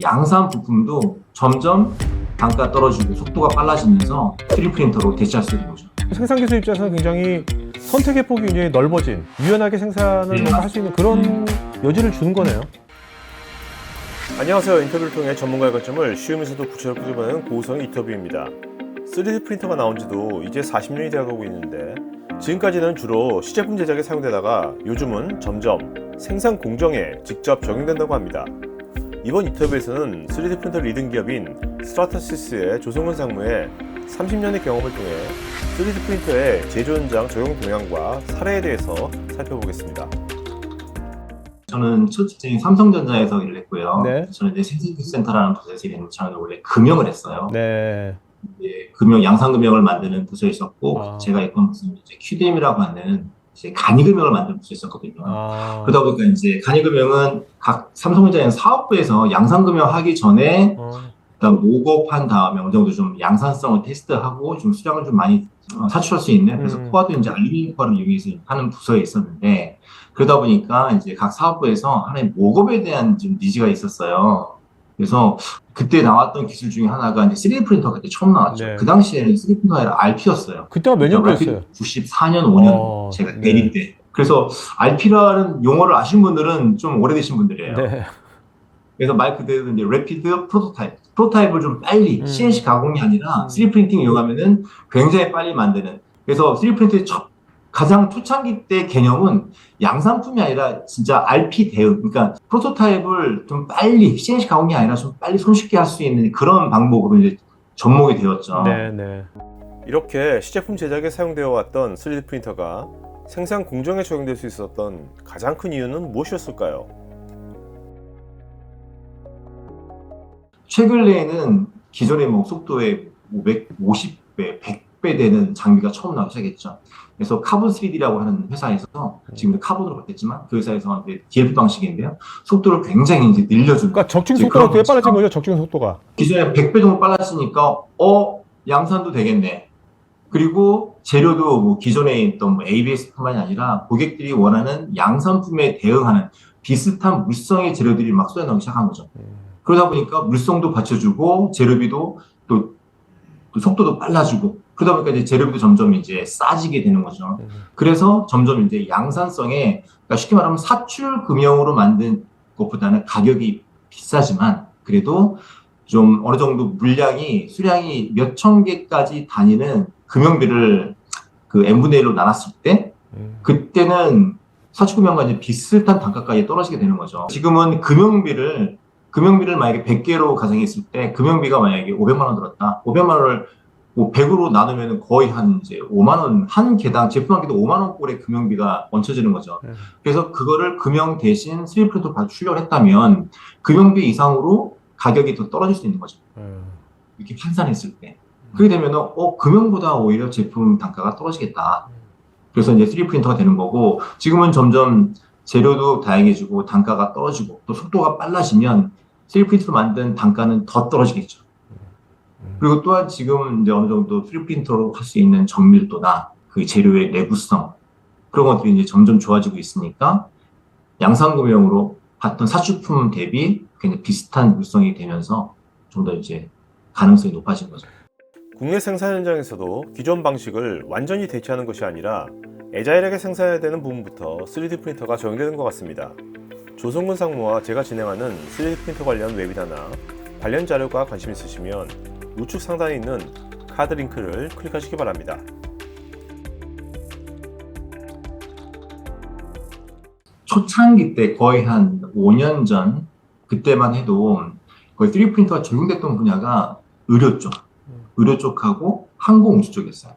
양산 부품도 점점 단가 떨어지고 속도가 빨라지면서 3D 프린터로 대체할 수 있는 거죠. 생산 기술 입장에서는 굉장히 선택의 폭이 굉장히 넓어진, 유연하게 생산을 네, 할 수 있는 그런 여지를 주는 거네요. 안녕하세요. 인터뷰를 통해 전문가의 관점을 쉬우면서도 구체적으로 끄집어내는 고우성의 인터뷰입니다. 3D 프린터가 나온 지도 이제 40년이 되어가고 있는데, 지금까지는 주로 시제품 제작에 사용되다가 요즘은 점점 생산 공정에 직접 적용된다고 합니다. 이번 인터뷰에서는 3D 프린터 리딩 기업인 스트라타시스의 조성근 상무의 30년의 경험을 통해 3D 프린터의 제조 현장 적용 동향과 사례에 대해서 살펴보겠습니다. 저는 첫 직장인 삼성전자에서 일을 했고요. 네. 저는 이제 생산기술센터라는 부서에서 일했는데 저는 원래 금형을 했어요. 네. 이제 금형, 양산금형을 만드는 부서에 있었고 아. 제가 있던 부서는 이제 QDM이라고 하는 이제 간이금형을 만드는 부서에 있었거든요. 그러다 보니까 이제 간이금형은 각 삼성전자의 사업부에서 양산금형 하기 전에 일단 모급한 다음에 어느 정도 좀 양산성을 테스트하고 좀 수량을 좀 많이 사출할 수 있는, 그래서 코어도 이제 알루미늄 코어를 이용해서 하는 부서에 있었는데, 그러다 보니까 이제 각 사업부에서 하나의 모급에 대한 좀 니즈가 있었어요. 그래서 그때 나왔던 기술 중에 하나가 이제 3D 프린터가 그때 처음 나왔죠. 네. 그 당시에는 3D 프린터가 아니라 RP였어요. 그때가 몇 년도였어요? 94년, 5년 제가 대리 때. 그래서 RP라는 용어를 아시는 분들은 좀 오래되신 분들이에요. 네. 그래서 말 그대로 이제 래피드 프로토타입을 좀 빨리 CNC 가공이 아니라 3D 프린팅 이용하면은 굉장히 빨리 만드는. 그래서 3D 프린터의 가장 초창기 때 개념은 양산품이 아니라 진짜 RP 대응, 그러니까 프로토타입을 좀 빨리 CNC 가공이 아니라 좀 빨리 손쉽게 할 수 있는 그런 방법으로 이제 접목이 되었죠. 네. 이렇게 시제품 제작에 사용되어 왔던 3D 프린터가 생산 공정에 적용될 수 있었던 가장 큰 이유는 무엇이었을까요? 최근에는 기존의 뭐 속도의 550배, 100배 되는 장비가 처음 나오기 시작했죠. 그래서 카본 3D라고 하는 회사에서 지금 카본으로 바뀌었지만 그 회사에서 이제 DLP 방식인데요. 속도를 굉장히 이제 늘려주는. 그러니까 적중 속도가 되게 빨라진 거죠, 적중 속도가. 기존에 100배 정도 빨라지니까 양산도 되겠네. 그리고 재료도 뭐 기존에 있던 뭐 ABS뿐만이 아니라 고객들이 원하는 양산품에 대응하는 비슷한 물성의 재료들이 막 쏟아 나오기 시작한 거죠. 그러다 보니까 물성도 받쳐주고 재료비도 또 속도도 빨라지고, 그러다 보니까 이제 재료비도 점점 이제 싸지게 되는 거죠. 그래서 점점 이제 양산성에, 그러니까 쉽게 말하면 사출 금형으로 만든 것보다는 가격이 비싸지만 그래도 좀 어느 정도 물량이, 수량이 몇 천 개까지 다니는 금형비를 그 n분의 1로 나눴을 때 그때는 사출금형과 이제 비슷한 단가까지 떨어지게 되는 거죠. 지금은 금형비를 만약에 100개로 가정했을 때 금형비가 만약에 500만 원 들었다. 500만 원을 뭐 100으로 나누면 거의 한 이제 5만 원, 한 개당 제품 한 개도 5만 원 꼴의 금형비가 얹혀지는 거죠. 그래서 그거를 금형 대신 3D 프린터로 출력을 했다면 금형비 이상으로 가격이 더 떨어질 수 있는 거죠. 이렇게 환산했을 때. 그렇게 되면은 금형보다 오히려 제품 단가가 떨어지겠다. 그래서 이제 3D 프린터가 되는 거고, 지금은 점점 재료도 다양해지고 단가가 떨어지고 또 속도가 빨라지면 3D 프린터로 만든 단가는 더 떨어지겠죠. 그리고 또한 지금 이제 어느 정도 3D 프린터로 할 수 있는 정밀도나 그 재료의 내구성, 그런 것들이 이제 점점 좋아지고 있으니까 양산금형으로 봤던 사출품 대비 굉장히 비슷한 물성이 되면서 좀 더 이제 가능성이 높아진 거죠. 국내 생산 현장에서도 기존 방식을 완전히 대체하는 것이 아니라 애자일하게 생산해야 되는 부분부터 3D 프린터가 적용되는 것 같습니다. 조성근 상무와 제가 진행하는 3D 프린터 관련 웨비나나 관련 자료가 관심 있으시면 우측 상단에 있는 카드 링크를 클릭하시기 바랍니다. 초창기 때 거의 한 5년 전 그때만 해도 거의 3D 프린터가 적용됐던 분야가 의료 쪽하고 항공 우주 쪽이었어요.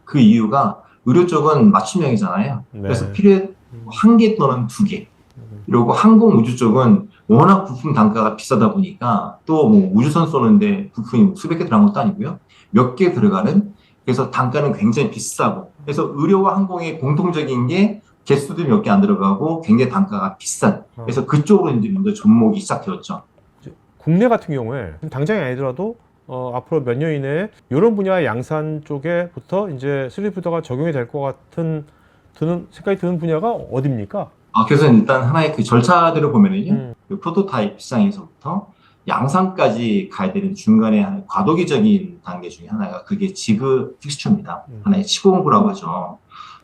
그 이유가 의료 쪽은 맞춤형이잖아요. 그래서 필요해 한 개 또는 두 개. 그리고 항공 우주 쪽은 워낙 부품 단가가 비싸다 보니까 또 뭐 우주선 쏘는데 부품이 수백 개 들어간 것도 아니고요. 몇 개 들어가는, 그래서 단가는 굉장히 비싸고, 그래서 의료와 항공의 공통적인 게 개수도 몇 개 안 들어가고 굉장히 단가가 비싼, 그래서 그쪽으로 이제 먼저 접목이 시작되었죠. 국내 같은 경우에 당장이 아니더라도 앞으로 몇 년 이내에 이런 분야의 양산 쪽에부터 이제 3D 프린터가 적용이 될 것 같은 생각이 드는 분야가 어디입니까? 그래서 일단 하나의 그 절차들을 보면은요, 그 프로토타입 시장에서부터 양산까지 가야 되는 중간에 과도기적인 단계 중에 하나가 그게 지그 픽스처입니다. 하나의 치공부라고 하죠.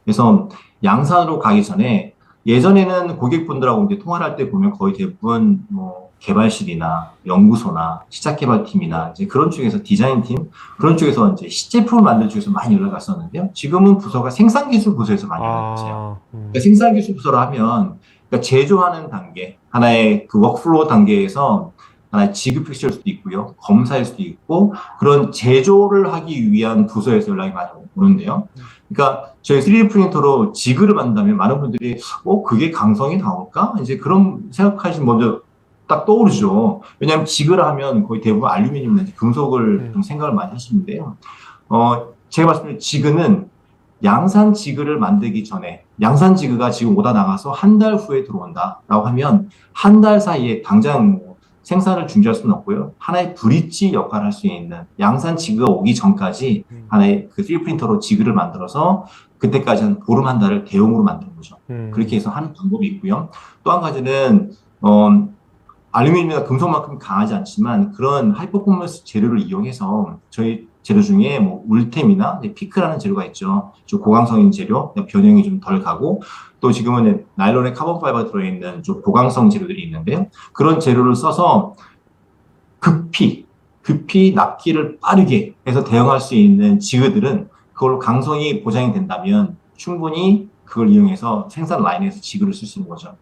그래서 양산으로 가기 전에 예전에는 고객분들하고 이제 통화를 할 때 보면 거의 대부분 뭐 개발실이나 연구소나 시작개발팀이나 이제 그런 쪽에서 디자인팀 그런 쪽에서 이제 시제품을 만들 쪽에서 많이 연락이 왔었는데요. 지금은 부서가 생산기술 부서에서 많이 연락이 왔어요. 그러니까 생산기술 부서로 하면 그러니까 제조하는 단계 하나의 그 워크플로우 단계에서 하나의 지급 픽처일 수도 있고요. 검사일 수도 있고 그런 제조를 하기 위한 부서에서 연락이 많이 오는데요. 그러니까 저희 3D 프린터로 지그를 만든다면 많은 분들이 그게 강성이 나올까? 이제 그런 생각하시면 먼저 딱 떠오르죠. 왜냐하면 지그를 하면 거의 대부분 알루미늄이나 금속을 좀 생각을 많이 하시는데요. 제가 말씀드린 지그는 양산 지그를 만들기 전에 양산 지그가 지금 오다 나가서 한 달 후에 들어온다라고 하면 한 달 사이에 당장 생산을 중지할 수는 없고요. 하나의 브릿지 역할을 할 수 있는 양산 지그가 오기 전까지 하나의 그 3D 프린터로 지그를 만들어서 그때까지 한 보름 한 달을 대용으로 만드는 거죠. 그렇게 해서 하는 방법이 있고요. 또 한 가지는 알루미늄이나 금속만큼 강하지 않지만 그런 하이퍼포먼스 재료를 이용해서 저희 재료 중에 뭐 울템이나 피크라는 재료가 있죠. 좀 고강성인 재료, 변형이 좀 덜 가고 또 지금은 나일론에 카본 파이버가 들어있는 좀 고강성 재료들이 있는데요. 그런 재료를 써서 급히 납기를 빠르게 해서 대응할 수 있는 지그들은 그걸로 강성이 보장이 된다면 충분히 그걸 이용해서 생산 라인에서 지그를 쓸 수 있는 거죠.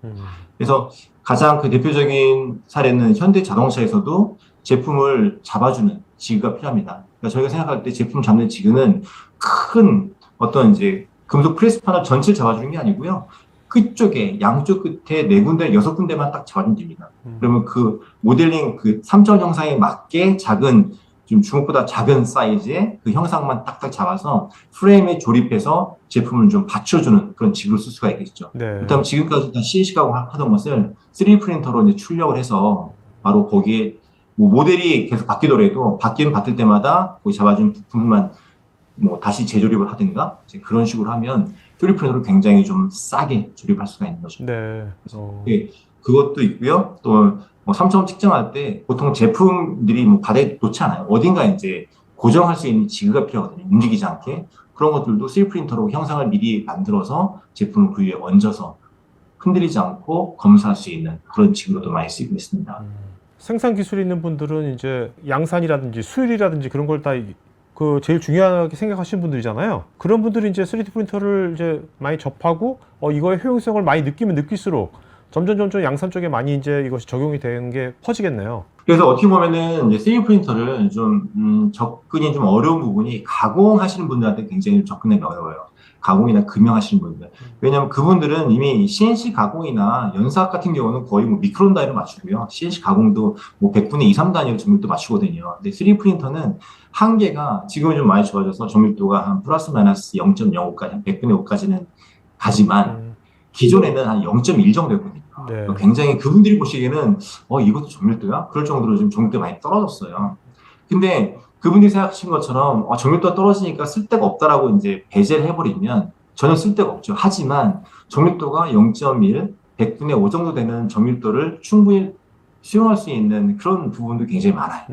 그래서 가장 그 대표적인 사례는 현대 자동차에서도 제품을 잡아주는 지그가 필요합니다. 그러니까 저희가 생각할 때 제품 잡는 지그는 큰 어떤 이제 금속 프레스 패널 전체를 잡아주는 게 아니고요. 끝쪽에 양쪽 끝에 4군데, 6군데만 딱 잡아주면 됩니다. 그러면 그 모델링 그 3점 형상에 맞게 작은 좀 주먹보다 작은 사이즈의 그 형상만 딱딱 잡아서 프레임에 조립해서 제품을 좀 받쳐주는 그런 지그를 쓸 수가 있겠죠. 네. 그다음 지금까지 다 CNC 가공하던 것을 3D 프린터로 이제 출력을 해서 바로 거기에 뭐 모델이 계속 바뀌더라도 바뀔 때마다 거기 잡아준 부품만 뭐 다시 재조립을 하든가 이제 그런 식으로 하면 3D 프린터로 굉장히 좀 싸게 조립할 수가 있는 거죠. 네. 예, 그것도 있고요. 또 뭐 3점 측정할 때 보통 제품들이 뭐 바닥에 놓지 않아요. 어딘가 이제 고정할 수 있는 지그가 필요하거든요. 움직이지 않게. 그런 것들도 3D 프린터로 형상을 미리 만들어서 제품을 그 위에 얹어서 흔들리지 않고 검사할 수 있는 그런 지그로도 많이 쓰이고 있습니다. 생산 기술이 있는 분들은 이제 양산이라든지 수율이라든지 그런 걸 다 그 제일 중요하게 생각하시는 분들이잖아요. 그런 분들이 이제 3D 프린터를 이제 많이 접하고 이거의 효용성을 많이 느끼면 느낄수록 점점 양산 쪽에 많이 이제 이것이 적용이 되는 게 퍼지겠네요. 그래서 어떻게 보면은 이제 3D 프린터를 좀 접근이 좀 어려운 부분이 가공하시는 분들한테 굉장히 접근하기 어려워요. 가공이나 금형하시는 분들. 왜냐하면 그분들은 이미 CNC 가공이나 연사학 같은 경우는 거의 뭐 미크론 단위로 맞추고요. CNC 가공도 뭐 100분의 2, 3단위로 정밀도 맞추거든요. 근데 3D 프린터는 한계가 지금은 좀 많이 좋아져서 정밀도가 한 플러스 마이너스 0.05까지, 한 100분의 5까지는 가지만 기존에는 한 0.1 정도였거든요. 네. 굉장히 그분들이 보시기에는 이것도 정밀도야? 그럴 정도로 좀 정밀도가 많이 떨어졌어요. 근데 그분들이 생각하신 것처럼 정밀도가 떨어지니까 쓸데가 없다라고 이제 배제를 해버리면 전혀 쓸데가 없죠. 하지만 정밀도가 0.1, 100분의 5 정도 되는 정밀도를 충분히 수용할 수 있는 그런 부분도 굉장히 많아요.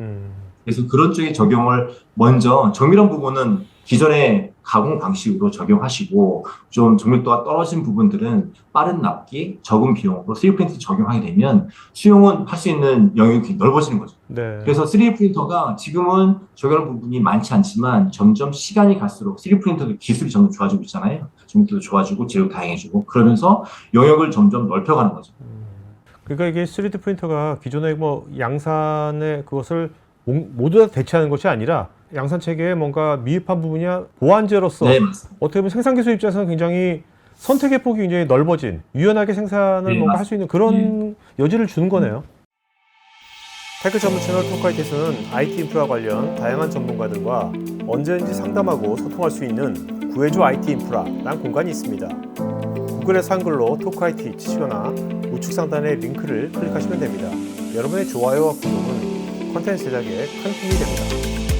그래서 그런 쪽에 적용을 먼저 정밀한 부분은 기존의 가공 방식으로 적용하시고 좀 정밀도가 떨어진 부분들은 빠른 납기, 적은 비용으로 3D 프린터 적용하게 되면 수용은 할 수 있는 영역이 넓어지는 거죠. 네. 그래서 3D 프린터가 지금은 적용하는 부분이 많지 않지만 점점 시간이 갈수록 3D 프린터도 기술이 점점 좋아지고 있잖아요. 정밀도도 좋아지고 재료 다양해지고 그러면서 영역을 점점 넓혀가는 거죠. 그러니까 이게 3D 프린터가 기존의 뭐 양산의 그것을 모두 다 대체하는 것이 아니라 양산 체계에 뭔가 미흡한 부분이야 보완제로서 네, 맞습니다. 어떻게 보면 생산 기술 입장에서는 굉장히 선택의 폭이 굉장히 넓어진 유연하게 생산을 네, 뭔가 할 수 있는 그런 여지를 주는 거네요. 테크 전문 채널 토크아이티에서는 IT 인프라 관련 다양한 전문가들과 언제든지 상담하고 소통할 수 있는 구해줘 IT 인프라라는 공간이 있습니다. 구글에서 한글로 토크아이티 치시거나 우측 상단의 링크를 클릭하시면 됩니다. 여러분의 좋아요와 구독은 컨텐츠 제작에 큰 힘이 됩니다.